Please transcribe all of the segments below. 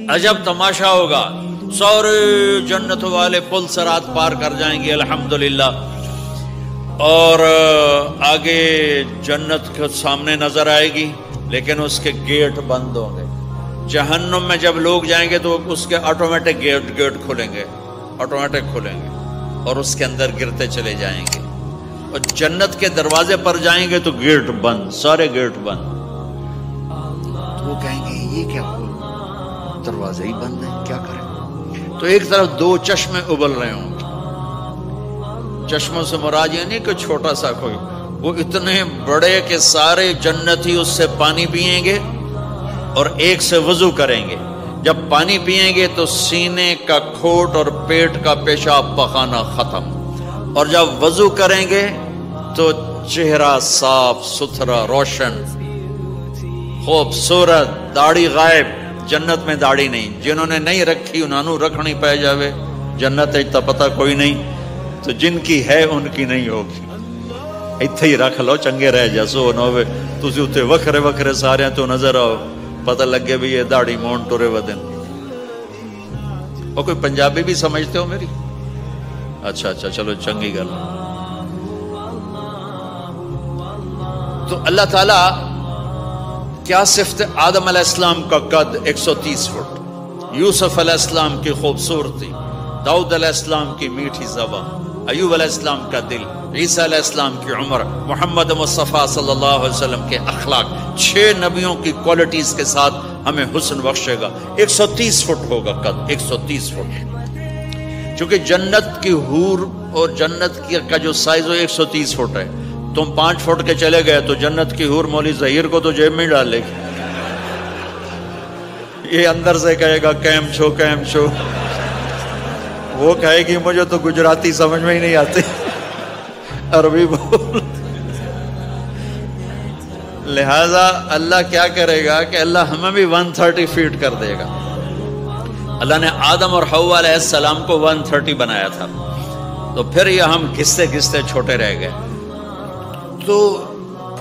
عجب تماشا ہوگا، سارے جنت والے پل صراط پار کر جائیں گے الحمدللہ، اور آگے جنت کے سامنے نظر آئے گی لیکن اس کے گیٹ بند ہوں گے۔ جہنم میں جب لوگ جائیں گے تو اس کے آٹومیٹک گیٹ کھلیں گے، آٹومیٹک کھلیں گے اور اس کے اندر گرتے چلے جائیں گے، اور جنت کے دروازے پر جائیں گے تو گیٹ بند، سارے گیٹ بند۔ تو وہ کہیں گے یہ کیا ہوا، دروازے ہی بند ہیں، کیا کریں؟ تو ایک طرف دو چشمے ابل رہے ہوں گے، چشموں سے مراد یہ نہیں کہ چھوٹا سا کوئی، وہ اتنے بڑے کہ سارے جنتی اس سے پانی پئیں گے اور ایک سے وضو کریں گے۔ جب پانی پئیں گے تو سینے کا کھوٹ اور پیٹ کا پیشاب پخانا ختم، اور جب وضو کریں گے تو چہرہ صاف ستھرا روشن خوبصورت، داڑھی غائب۔ جنت میں داڑھی نہیں، جنہوں نے نہیں رکھی انہوں نے رکھنی پہ جاوے، جنت تا پتہ کوئی نہیں، تو جن کی ہے ان کی نہیں ہوگی۔ اتھے ہی رکھ لو، چنگے رہ جیسو نہ ہوئے تسی اتھے وکھرے وکھرے سارے تو نظر آؤ، پتہ لگے بھی یہ داڑھی مون ٹورے ودن۔ اور کوئی پنجابی بھی سمجھتے ہو میری؟ اچھا چلو چنگی گل۔ تو اللہ تعالیٰ کیا صفت آدم علیہ السلام کا قد 130 فٹ، یوسف علیہ السلام کی خوبصورتی، داؤد علیہ السلام کی میٹھی زبان، ایوب علیہ السلام کا دل، عیسیٰ علیہ السلام کی عمر، محمد مصطفیٰ صلی اللہ علیہ وسلم کے اخلاق، 6 نبیوں کی کوالٹیز کے ساتھ ہمیں حسن بخشے گا۔ 130 فٹ ہوگا قد، 130 فٹ، چونکہ جنت کی حور اور جنت کا جو سائز ہے 130 فٹ ہے۔ تم 5 فٹ کے چلے گئے تو جنت کی حور مولوی ظہیر کو تو جیب میں ڈال لے گی، یہ اندر سے کہے گا کیم چھو، وہ کہے گی مجھے تو گجراتی سمجھ میں ہی نہیں آتی، عربی بول۔ لہذا اللہ کیا کرے گا کہ اللہ ہمیں بھی 130 فیٹ کر دے گا۔ اللہ نے آدم اور حوا علیہ السلام کو 130 بنایا تھا، تو پھر یہ ہم گھستے گھستے چھوٹے رہ گئے۔ تو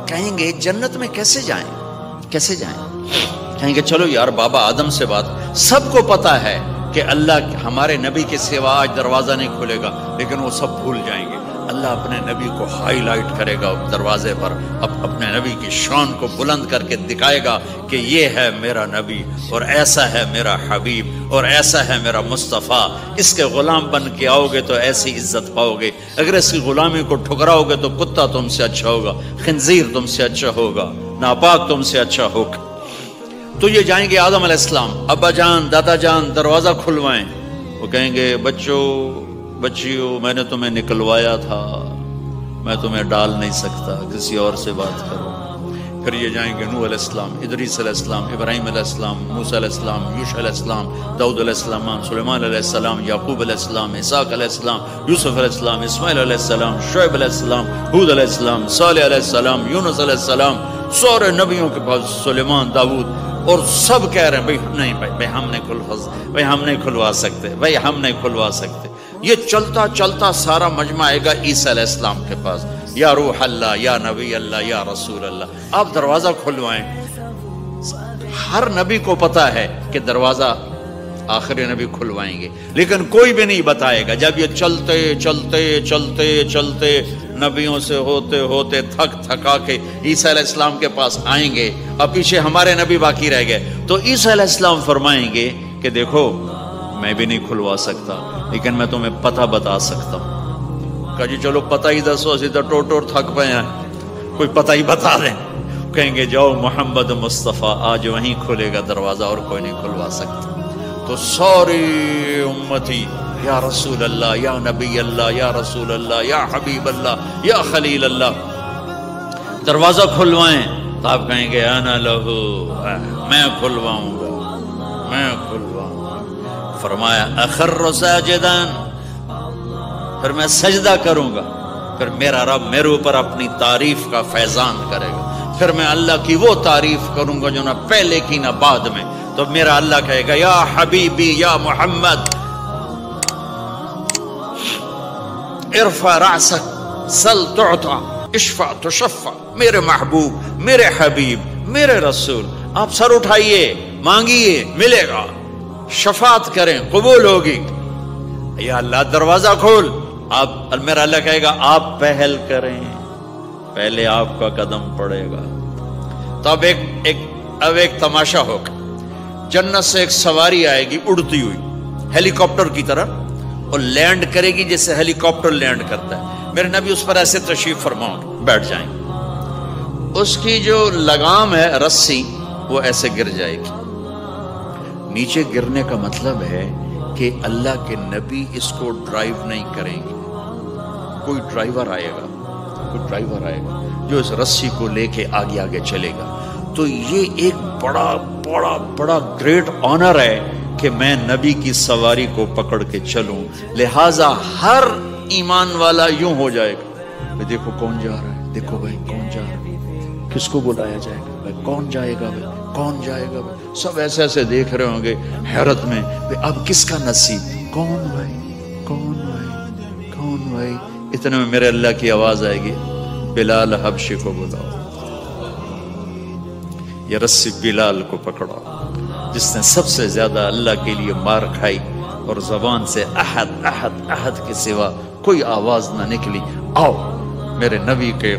کہیں گے جنت میں کیسے جائیں؟ کہیں گے چلو یار بابا آدم سے بات، سب کو پتا ہے کہ اللہ ہمارے نبی کے سوا آج دروازہ نہیں کھلے گا، لیکن وہ سب بھول جائیں گے۔ اللہ اپنے نبی کو ہائی لائٹ کرے گا دروازے پر، اپنے نبی کی شان کو بلند کر کے دکھائے گا کہ یہ ہے میرا نبی، اور ایسا ہے میرا حبیب، اور ایسا ہے میرا مصطفیٰ۔ اس کے غلام بن کے آؤ گے تو ایسی عزت پاؤ گے، اگر اس کی غلامی کو ٹھکراؤ گے تو کتا تم سے اچھا ہوگا، خنزیر تم سے اچھا ہوگا، ناپاک تم سے اچھا ہوگا۔ تو یہ جائیں گے آدم علیہ السلام، ابا جان دادا جان دروازہ کھلوائیں۔ وہ کہیں گے بچیو میں نے تمہیں نکلوایا تھا، میں تمہیں ڈال نہیں سکتا، کسی اور سے بات کرو۔ پھر یہ جائیں گے نوح علیہ السلام، ادریس علیہ السلام، ابراہیم علیہ السلام، موسیٰ علیہ السلام، یوشع علیہ السلام، داؤد علیہ السلام، سلیمان علیہ السلام، یعقوب علیہ السلام، اسحاق علیہ السلام، یوسف علیہ السلام، اسماعیل علیہ السلام، شعیب علیہ السلام، ہود علیہ السلام، صالح علیہ السلام، یونس علیہ السلام، سارے نبیوں کے پاس، سلیمان، داؤد، اور سب کہہ رہے ہیں بھائی نہیں بھائی ہم نہیں کھلوا سکتے۔ یہ چلتا چلتا سارا مجمع آئے گا عیسیٰ علیہ السلام کے پاس، یا روح اللہ، یا نبی اللہ، یا رسول اللہ، آپ دروازہ کھلوائیں۔ ہر نبی کو پتا ہے کہ دروازہ آخری نبی کھلوائیں گے، لیکن کوئی بھی نہیں بتائے گا۔ جب یہ چلتے چلتے چلتے چلتے نبیوں سے ہوتے ہوتے تھکا کے عیسیٰ علیہ السلام کے پاس آئیں گے، اب پیچھے ہمارے نبی باقی رہ گئے، تو عیسیٰ علیہ السلام فرمائیں گے کہ دیکھو میں بھی نہیں کھلوا سکتا، لیکن میں تمہیں پتہ بتا سکتا ہوں۔ کہا جی چلو پتہ ہی دسو، اسی تو ٹور تھک پئے ہیں، کوئی پتہ ہی بتا دیں۔ کہیں گے جاؤ محمد مصطفیٰ، آج وہیں کھلے گا دروازہ، اور کوئی نہیں کھلوا سکتا۔ تو ساری امتی یا رسول اللہ، یا نبی اللہ، یا رسول اللہ، یا حبیب اللہ، یا خلیل اللہ، دروازہ کھلوائیں۔ تو آپ کہیں گے انا لہو، میں کھلواؤں گا۔ فرمایا اخر ساجدان، پھر میں سجدہ کروں گا، پھر میرا رب میرے اوپر اپنی تعریف کا فیضان کرے گا، پھر میں اللہ کی وہ تعریف کروں گا جو نہ پہلے کی نہ بعد میں۔ تو میرا اللہ کہے گا یا حبیبی یا محمد ارفع رأسک سل تعطا اشفع تشفع، میرے محبوب، میرے حبیب، میرے رسول، آپ سر اٹھائیے، مانگیے، ملے گا۔ شفاعت کریں قبول ہوگی. یا اللہ دروازہ کھول. آپ میرا اللہ کہے گا آپ پہل کریں, پہلے آپ کا قدم پڑے گا. تو اب ایک تماشا ہوگا. جنت سے ایک سواری آئے گی اڑتی ہوئی ہیلی کاپٹر کی طرح, اور لینڈ کرے گی جیسے ہیلی کاپٹر لینڈ کرتا ہے. میرے نبی اس پر ایسے تشریف فرماؤں بیٹھ جائیں گے. اس کی جو لگام ہے رسی وہ ایسے گر جائے گی. نیچے گرنے کا مطلب ہے کہ اللہ کے نبی اس کو ڈرائیو نہیں کریں گے. کوئی ڈرائیور آئے گا جو اس رسی کو لے کے آگے آگے چلے گا. تو یہ ایک بڑا بڑا بڑا گریٹ آنر ہے کہ میں نبی کی سواری کو پکڑ کے چلوں. لہذا ہر ایمان والا یوں ہو جائے گا, دیکھو کون جا رہا ہے, دیکھو بھائی کون جا رہا ہے, کس کو بلایا جائے گا, بھائی کون جائے گا, بھائی کون جائے گا. بھائی سب ایسے ایسے دیکھ رہے ہوں گے حیرت میں, اب کس کا نصیب, کون بھائی کون بھائی کون بھائی. اتنے میں میرے اللہ کی آواز آئے گی, بلال حبشی کو بلاؤ. یہ رسی بلال کو پکڑا جس نے سب سے زیادہ اللہ کے لیے مار کھائی اور زبان سے احد احد احد کے سوا کوئی آواز نہ نکلی. آؤ میرے نبی کے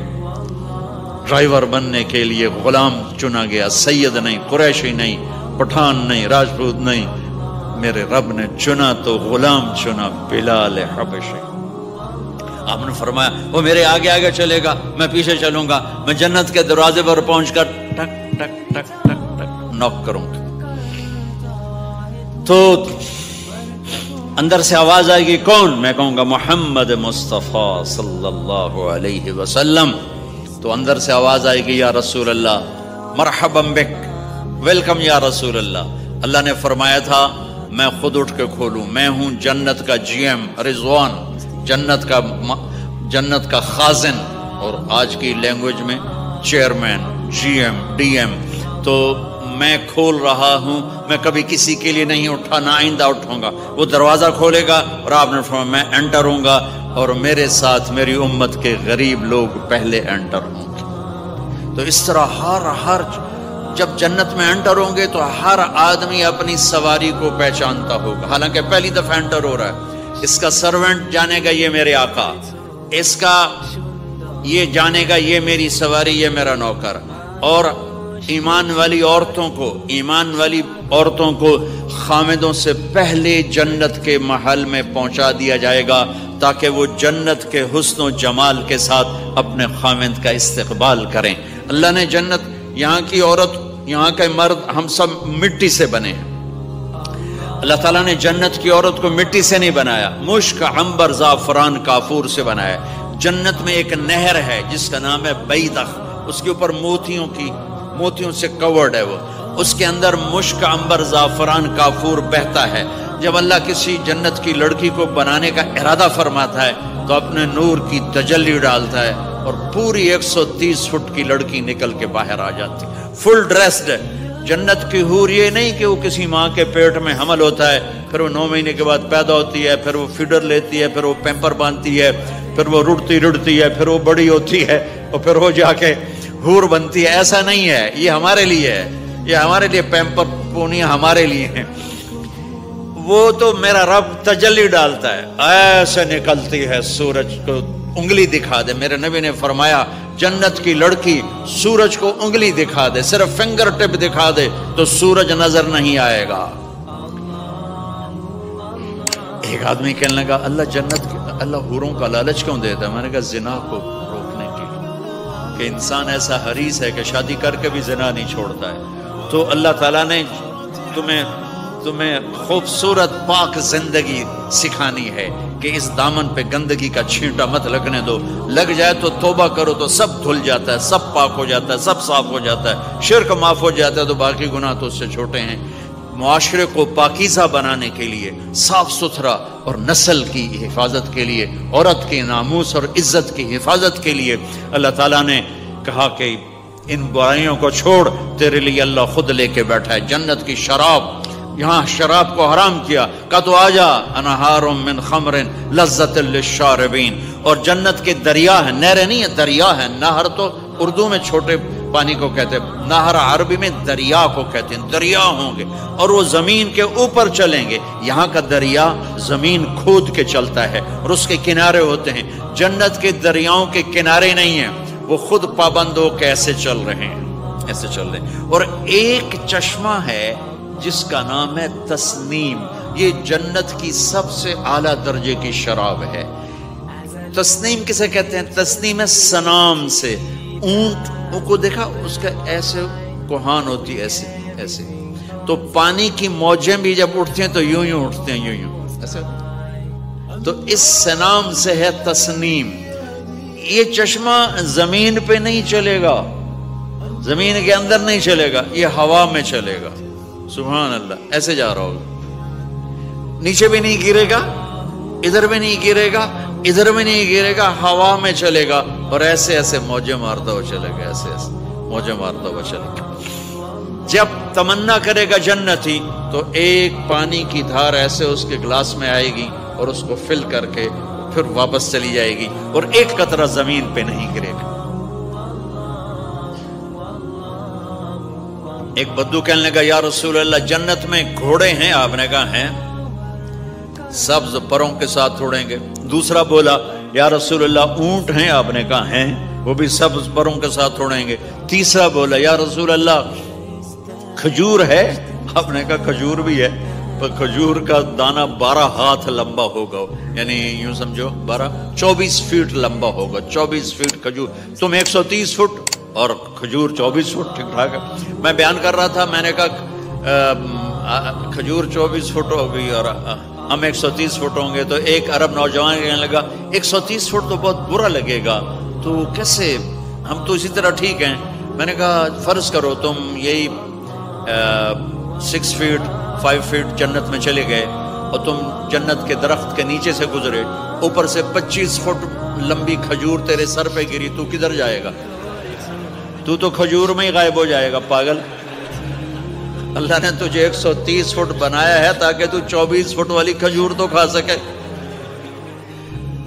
ڈرائیور بننے کے لیے غلام چنا گیا. سید نہیں, قریشی نہیں, پٹھان نہیں, راجپوت نہیں, میرے رب نے چنا تو غلام چنا, بلال حبشی. آپ نے فرمایا وہ میرے آگے آگے چلے گا, میں پیچھے چلوں گا, میں جنت کے دروازے پر پہنچ کر ٹک ٹک ٹک ٹک ٹک نوک کروں گا. تو اندر سے آواز آئے گی کون, میں کہوں گا محمد مصطفیٰ صلی اللہ علیہ وسلم. تو اندر سے آواز آئے گی یا رسول اللہ, مرحبا بک, ویلکم یا رسول اللہ. اللہ نے فرمایا تھا میں خود اٹھ کے کھولوں, میں ہوں جنت کا جی ایم رضوان, جنت کا خازن, اور آج کی لینگویج میں chairman, G M, D M. تو میں کھول رہا ہوں, میں کبھی کسی کے لیے نہیں اٹھا, نہ آئندہ اٹھوں گا. وہ دروازہ کھولے گا اور آپ نے فرمایا میں انٹر ہوں گا, اور میرے ساتھ میری امت کے غریب لوگ پہلے انٹر ہوں گے. تو اس طرح ہر جب جنت میں انٹر ہوں گے تو ہر آدمی اپنی سواری کو پہچانتا ہوگا. حالانکہ پہلی دفعہ انٹر ہو رہا ہے. اس کا سرونٹ جانے گا یہ میرے آقا, اس کا یہ جانے گا یہ میری سواری, یہ میرا نوکر. اور ایمان والی عورتوں کو خامدوں سے پہلے جنت کے محل میں پہنچا دیا جائے گا تاکہ وہ جنت کے حسن و جمال کے ساتھ اپنے خامد کا استقبال کریں. اللہ نے جنت, یہاں کی عورت, یہاں کے مرد, ہم سب مٹی سے بنے ہیں. اللہ تعالیٰ نے جنت کی عورت کو مٹی سے نہیں بنایا, مشک, عنبر, زعفران, کافور سے بنایا. جنت میں ایک نہر ہے جس کا نام ہے بیدخ, اس کے اوپر موتیوں سے کورڈ ہے. وہ اس کے اندر مشک, عنبر, زعفران, کافور بہتا ہے. جب اللہ کسی جنت کی لڑکی کو بنانے کا ارادہ فرماتا ہے تو اپنے نور کی تجلی ڈالتا ہے اور پوری 130 فٹ کی لڑکی نکل کے باہر آ جاتی, فل ڈریسڈ. جنت کی حور یہ نہیں کہ وہ کسی ماں کے پیٹ میں حمل ہوتا ہے, پھر وہ 9 مہینے کے بعد پیدا ہوتی ہے, پھر وہ فیڈر لیتی ہے, پھر وہ پیمپر باندھتی ہے, پھر وہ رڑتی ہے, پھر وہ بڑی ہوتی ہے, اور پھر وہ جا کے حور بنتی ہے. ایسا نہیں ہے, یہ ہمارے لیے ہے, یہ ہمارے لیے پیمپر پونیاں ہمارے لیے ہیں. وہ تو میرا رب تجلی ڈالتا ہے, ایسے نکلتی ہے سورج کو انگلی دکھا دے. میرے نبی نے فرمایا جنت کی لڑکی سورج کو انگلی دکھا دے, صرف فنگر ٹپ دکھا دے تو سورج نظر نہیں آئے گا. ایک آدمی کہنے لگا اللہ حوروں کا لالچ کیوں دیتا ہے؟ میں نے کہا زنا کو روکنے کے لیے, کہ انسان ایسا حریص ہے کہ شادی کر کے بھی زنا نہیں چھوڑتا ہے. تو اللہ تعالیٰ نے تمہیں خوبصورت پاک زندگی سکھانی ہے کہ اس دامن پہ گندگی کا چھینٹا مت لگنے دو. لگ جائے تو توبہ کرو تو سب دھل جاتا ہے, سب پاک ہو جاتا ہے, سب صاف ہو جاتا ہے, شرک معاف ہو جاتا ہے, تو باقی گناہ تو اس سے چھوٹے ہیں. معاشرے کو پاکیزہ بنانے کے لیے, صاف ستھرا, اور نسل کی حفاظت کے لیے, عورت کے ناموس اور عزت کی حفاظت کے لیے اللہ تعالیٰ نے کہا کہ ان برائیوں کو چھوڑ, تیرے لیے اللہ خود لے کے بیٹھا ہے جنت کی شراب. یہاں شراب کو حرام کیا, کہا تو آجا انہار من خمر لذت للشاربین. اور جنت کے دریا ہیں, نہریں نہیں ہیں, دریا ہیں. نہر تو اردو میں چھوٹے پانی کو کہتے ہیں، نہر عربی میں دریا کو کہتے ہیں، دریا ہوں گے اور وہ زمین کے اوپر چلیں گے۔ یہاں کا دریا زمین کھود کے چلتا ہے اور اس کے کنارے ہوتے ہیں۔ جنت کے دریاؤں کے کنارے نہیں ہیں، وہ خود پابند ہو کے ایسے چل رہے ہیں، ایسے چل رہے ہیں۔ اور ایک چشمہ ہے جس کا نام ہے تسنیم، یہ جنت کی سب سے اعلیٰ درجے کی شراب ہے۔ تسنیم کسے کہتے ہیں؟ تسنیم ہے سنام سے، اونٹ کو دیکھا اس کا ایسے کوہان ہوتی ایسے ایسے، تو پانی کی موجیں بھی جب اٹھتی ہیں تو یوں یوں اٹھتے ہیں، یوں یوں ایسے، تو اس سنام سے ہے تسنیم۔ یہ چشمہ زمین پہ نہیں چلے گا، زمین کے اندر نہیں چلے گا، یہ ہوا میں چلے گا۔ سبحان اللہ، ایسے جا رہا ہوگا، نیچے بھی نہیں گرے گا، ادھر بھی نہیں گرے گا، ادھر میں نہیں گرے گا، ہوا میں چلے گا اور ایسے ایسے موجیں مارتا ہوا چلے گا، ایسے ایسے موجیں مارتا ہوا چلے گا۔ جب تمنا کرے گا جنتی تو ایک پانی کی دھار ایسے اس کے گلاس میں آئے گی اور اس کو فل کر کے پھر واپس چلی جائے گی اور ایک قطرہ زمین پہ نہیں گرے گا۔ ایک بدو کہنے لگا یا رسول اللہ جنت میں گھوڑے ہیں؟ آپ نے کہا ہیں، سبز پروں کے ساتھ اڑیں گے۔ دوسرا بولا یا رسول اللہ اونٹ ہیں؟ آپ نے کہا ہیں، وہ بھی سبز پروں کے ساتھ اڑیں گے۔ تیسرا بولا یا رسول اللہ کھجور ہے؟ آپ نے کہا کھجور بھی ہے، پر کھجور کا دانہ 12 ہاتھ لمبا ہوگا، یعنی یوں سمجھو 24 فٹ لمبا ہوگا، 24 فٹ کھجور، تم 130 فٹ اور کھجور 24 فٹ، ٹھیک ٹھاک ہے۔ میں بیان کر رہا تھا، میں نے کہا کھجور 24 فٹ ہو گئی اور ہم 130 فٹ ہوں گے، تو ایک عرب نوجوان کہنے لگا 130 فٹ تو بہت برا لگے گا، تو کیسے، ہم تو اسی طرح ٹھیک ہیں۔ میں نے کہا فرض کرو تم یہی 6 فٹ 5 فٹ جنت میں چلے گئے اور تم جنت کے درخت کے نیچے سے گزرے، اوپر سے 25 فٹ لمبی کھجور تیرے سر پہ گری، تو کدھر جائے گا؟ تو کھجور میں ہی غائب ہو جائے گا، پاگل۔ اللہ نے تجھے 130 فٹ بنایا ہے تاکہ تو 24 فٹ والی کھجور تو کھا سکے۔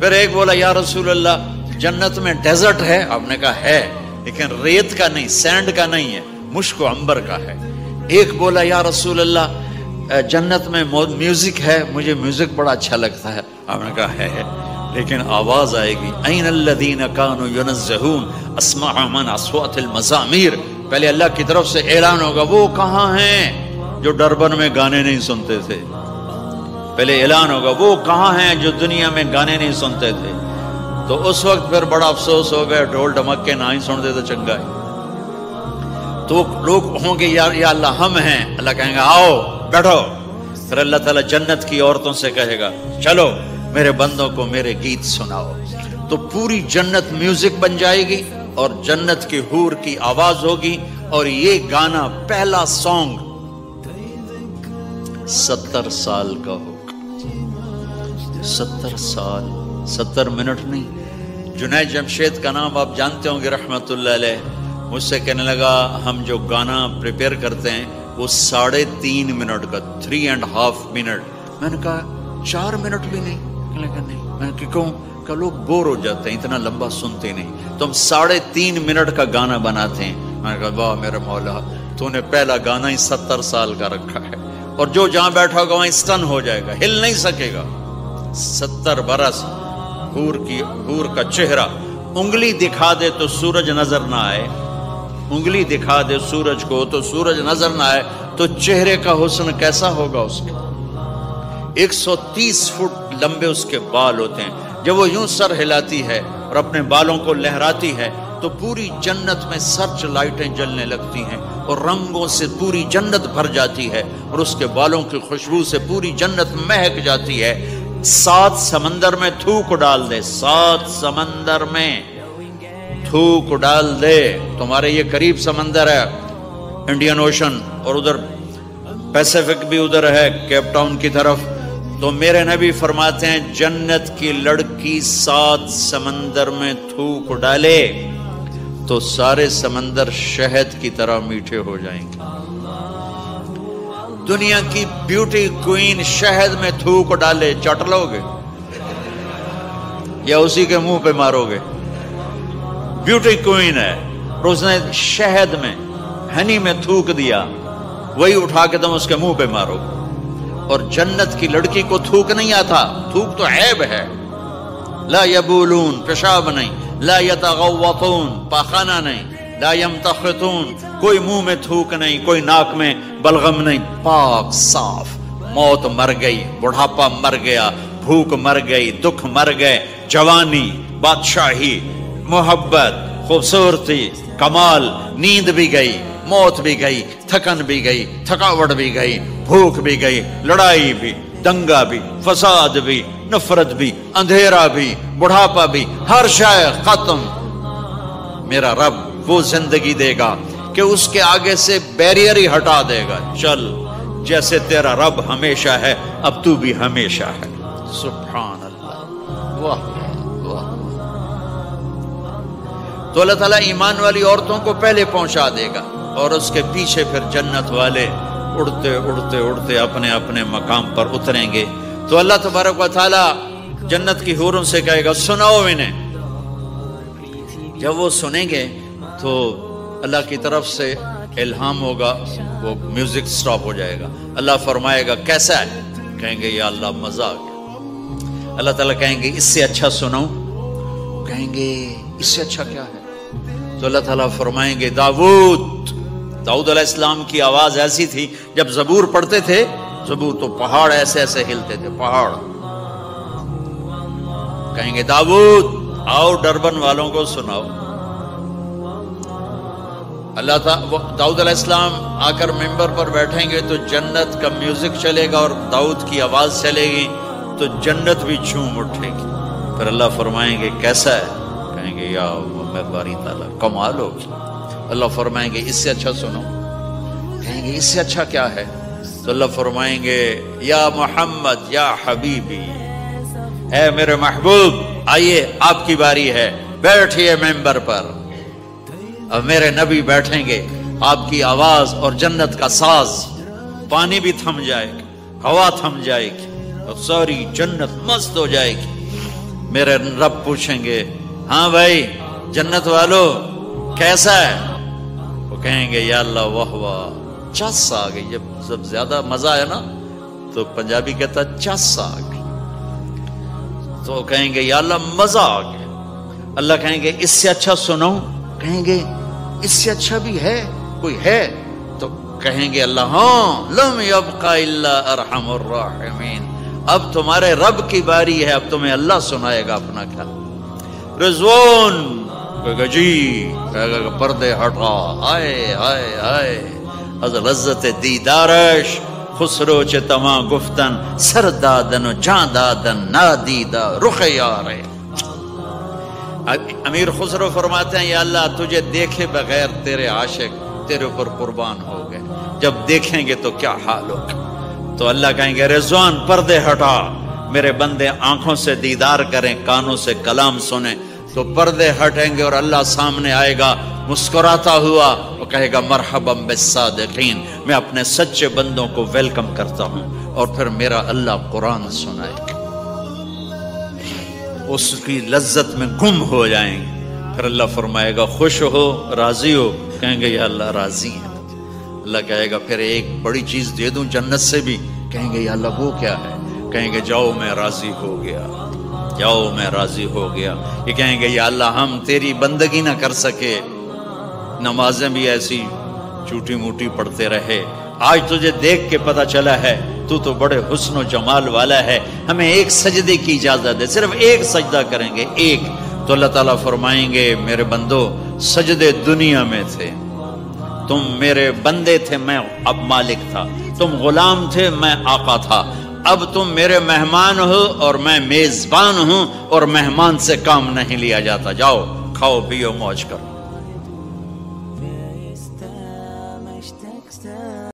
پھر ایک بولا یا رسول اللہ جنت میں ڈیزرٹ ہے؟ آپ نے کہا ہے، لیکن ریت کا نہیں، سینڈ کا نہیں ہے، مشک و عنبر کا ہے۔ ایک بولا یا رسول اللہ جنت میں میوزک ہے؟ مجھے میوزک بڑا اچھا لگتا ہے۔ آپ نے کہا ہے، لیکن آواز آئے گی این الذین کانوا ینزہون اسمع من اصوات المزامیر، پہلے اللہ کی طرف سے اعلان ہوگا وہ کہاں ہیں جو ڈربن میں گانے نہیں سنتے تھے، پہلے اعلان ہوگا وہ کہاں ہیں جو دنیا میں گانے نہیں سنتے تھے، تو اس وقت پھر بڑا افسوس ہوگا، ڈھول ڈھمکے نہ ہی سنتے تو چنگا ہے۔ تو لوگ ہوں گے یا اللہ ہم ہیں، اللہ کہیں گا آؤ بیٹھو، پھر اللہ تعالیٰ جنت کی عورتوں سے کہے گا چلو میرے بندوں کو میرے گیت سناؤ، تو پوری جنت میوزک بن جائے گی اور جنت کی حور کی آواز ہوگی، اور یہ گانا پہلا سانگ 70 سال کا ہوگا۔ 70 سال، 70 منٹ نہیں۔ جنید جمشید کا نام آپ جانتے ہوں گے رحمت اللہ علیہ، مجھ سے کہنے لگا ہم جو گانا پریپیئر کرتے ہیں وہ 3.5 منٹ کا، 3.5 منٹ۔ میں نے کہا 4 منٹ بھی نہیں؟ کہنے لگا نہیں۔ میں نے کہا کیوں؟ کہ لوگ بور ہو جاتے ہیں، اتنا لمبا سنتے نہیں، تو ہم 3.5 منٹ کا گانا بناتے ہیں۔ میں نے کہا واہ میرے مولا، تو نے پہلا گانا ہی 70 سال کا رکھا ہے، اور جو جہاں بیٹھا ہوگا وہاں اسٹن ہو جائے گا، ہل نہیں سکے گا۔ 70 برس حور کا چہرہ، انگلی دکھا دے تو سورج نظر نہ آئے، انگلی دکھا دے سورج کو تو سورج نظر نہ آئے، تو چہرے کا حسن کیسا ہوگا اس کے؟ 130 فٹ لمبے اس کے بال ہوتے ہیں، جب وہ یوں سر ہلاتی ہے اور اپنے بالوں کو لہراتی ہے تو پوری جنت میں سرچ لائٹیں جلنے لگتی ہیں اور رنگوں سے پوری جنت بھر جاتی ہے، اور اس کے بالوں کی خوشبو سے پوری جنت مہک جاتی ہے۔ 7 سمندر میں تھوک ڈال دے، 7 سمندر میں تھوک ڈال دے، تمہارے یہ قریب سمندر ہے انڈین اوشن، اور ادھر پیسیفک بھی ادھر ہے کیپ ٹاؤن کی طرف، تو میرے نبی فرماتے ہیں جنت کی لڑکی 7 سمندر میں تھوک ڈالے تو سارے سمندر شہد کی طرح میٹھے ہو جائیں گے۔ دنیا کی بیوٹی کوئین شہد میں تھوک ڈالے، چٹ لو گے یا اسی کے منہ پہ مارو گے؟ بیوٹی کوئین ہے، اور اس نے شہد میں ہنی میں تھوک دیا، وہی اٹھا کے تم اس کے منہ پہ مارو۔ اور جنت کی لڑکی کو تھوک نہیں آتا، تھوک تو عیب ہے۔ لا یبولون، پیشاب نہیں، لا یتغوطون، پاخانہ نہیں، لا یمتخطون، کوئی منہ میں تھوک نہیں، کوئی ناک میں بلغم نہیں، پاک صاف۔ موت مر گئی، بڑھاپا مر گیا، بھوک مر گئی، دکھ مر گئے، جوانی، بادشاہی، محبت، خوبصورتی، کمال، نیند بھی گئی، موت بھی گئی، تھکن بھی گئی، تھکاوٹ بھی گئی، بھوک بھی گئی، لڑائی بھی، دنگا بھی، فساد بھی، نفرت بھی، اندھیرا بھی، بڑھاپا بھی، ہر شے ختم۔ میرا رب وہ زندگی دے گا کہ اس کے آگے سے بیریئر ہی ہٹا دے گا، چل جیسے تیرا رب ہمیشہ ہے اب تو بھی ہمیشہ ہے۔ سبحان اللہ، واہ واہ۔ تو اللہ تعالیٰ ایمان والی عورتوں کو پہلے پہنچا دے گا اور اس کے پیچھے پھر جنت والے اڑتے اڑتے اڑتے اپنے اپنے مقام پر اتریں گے۔ تو اللہ تبارک و تعالیٰ جنت کی حوروں سے کہے گا سناؤ انہیں۔ جب وہ سنیں گے تو اللہ کی طرف سے الہام ہوگا، وہ میوزک سٹاپ ہو جائے گا۔ اللہ فرمائے گا کیسا ہے؟ کہیں گے یا اللہ مزہ آ گیا۔ اللہ تعالیٰ کہیں گے اس سے اچھا سناؤں؟ کہیں گے اس سے اچھا کیا ہے؟ تو اللہ تعالیٰ فرمائیں گے داؤد علیہ السلام کی آواز ایسی تھی، جب زبور پڑھتے تھے، زبور تو پہاڑ ایسے ایسے ہلتے تھے، پہاڑ۔ کہیں گے داؤد آؤ ڈربن والوں کو سناؤ۔ اللہ تعالیٰ داؤد علیہ السلام آ کر ممبر پر بیٹھیں گے تو جنت کا میوزک چلے گا اور داؤد کی آواز چلے گی تو جنت بھی جھوم اٹھے گی۔ پھر اللہ فرمائیں گے کیسا ہے؟ کہیں گے یا باری تعالیٰ کمال ہوگی۔ اللہ فرمائیں گے اس سے اچھا سنو۔ کہیں گے اس سے اچھا کیا ہے؟ تو اللہ فرمائیں گے یا محمد یا حبیبی، اے میرے محبوب آئیے آپ کی باری ہے، بیٹھیے ممبر پر۔ اب میرے نبی بیٹھیں گے، آپ کی آواز اور جنت کا ساز، پانی بھی تھم جائے گا، ہوا تھم جائے گی اور ساری جنت مست ہو جائے گی۔ میرے رب پوچھیں گے ہاں بھائی جنت والو کیسا ہے؟ وہ کہیں گے یا اللہ واہ واہ، چس آ گئی۔ جب زیادہ مزہ ہے نا تو پنجابی کہتا چس آ گئی، تو کہیں گے یا اللہ مزہ آ گیا۔ اللہ کہیں گے اس سے اچھا سناؤں؟ کہیں گے اس سے اچھا بھی ہے، کوئی ہے؟ تو کہیں گے اللہ ہاں لم یبقى الا ارحم الراحمین، اب تمہارے رب کی باری ہے، اب تمہیں اللہ سنائے گا اپنا کلام۔ رضوان کہے گا جی، کہے گا پردے ہٹا، آئے آئے آئے از لذت دیدارش خسرو چه تما گفتن سر دادن و جان دادن نادیدہ رخ یارے۔ امیر خسرو فرماتے ہیں یا اللہ تجھے دیکھے بغیر تیرے عاشق تیرے اوپر قربان ہو گئے، جب دیکھیں گے تو کیا حال ہوگا؟ تو اللہ کہیں گے رضوان پردے ہٹا، میرے بندے آنکھوں سے دیدار کریں، کانوں سے کلام سنیں۔ تو پردے ہٹیں گے اور اللہ سامنے آئے گا مسکراتا ہوا، وہ کہے گا مرحبا بالصادقین، میں اپنے سچے بندوں کو ویلکم کرتا ہوں۔ اور پھر میرا اللہ قرآن سنائے گا، اس کی لذت میں گم ہو جائیں گے۔ پھر اللہ فرمائے گا خوش ہو، راضی ہو؟ کہیں گے یا اللہ راضی ہیں۔ اللہ کہے گا پھر ایک بڑی چیز دے دوں جنت سے بھی؟ کہیں گے یا اللہ وہ کیا ہے؟ کہیں گے جاؤ میں راضی ہو گیا، جاؤ میں راضی ہو گیا۔ یہ کہیں گے یا اللہ ہم تیری بندگی نہ کر سکے، نمازیں بھی ایسی چوٹی موٹی پڑھتے رہے، آج تجھے دیکھ کے پتہ چلا ہے تو بڑے حسن و جمال والا ہے، ہمیں ایک سجدے کی اجازت دے، صرف ایک سجدہ کریں گے، ایک۔ تو اللہ تعالیٰ فرمائیں گے میرے بندو سجدے دنیا میں تھے، تم میرے بندے تھے، میں اب مالک تھا، تم غلام تھے، میں آقا تھا، اب تم میرے مہمان ہو اور میں میزبان ہوں، اور مہمان سے کام نہیں لیا جاتا، جاؤ کھاؤ پیو موج کرو۔